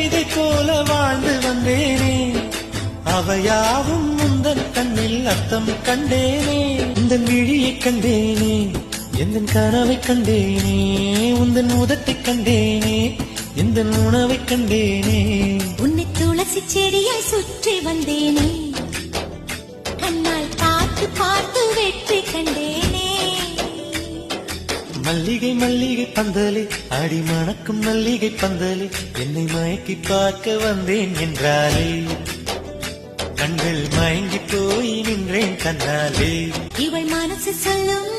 கவிதை போல வாழ்ந்து வந்தேனே, அவையாவும் முந்தன் கண்ணில் அர்த்தம் கண்டேனே. உந்தன் விழியை கண்டேனே, எந்தன் கனவை கண்டேனே, உந்தன் உதட்டை கண்டேனே, எந்த உணவை கண்டேனே. உன்னை துளசி செடியாய் சுற்றி வந்தேனே, கண்ணால் பார்த்து பார்த்து வெற்றி கண்டேனே. மல்லிகை மல்லிகை பந்தலே, அடி மணக்கும் மல்லிகை பந்தலே, என்னை மயக்கி பார்க்க வந்தேன் என்றாலே, கண்கள் மயங்கி போய் நின்றேன் கண்ணாலே. இவள் மனசு சொல்லும்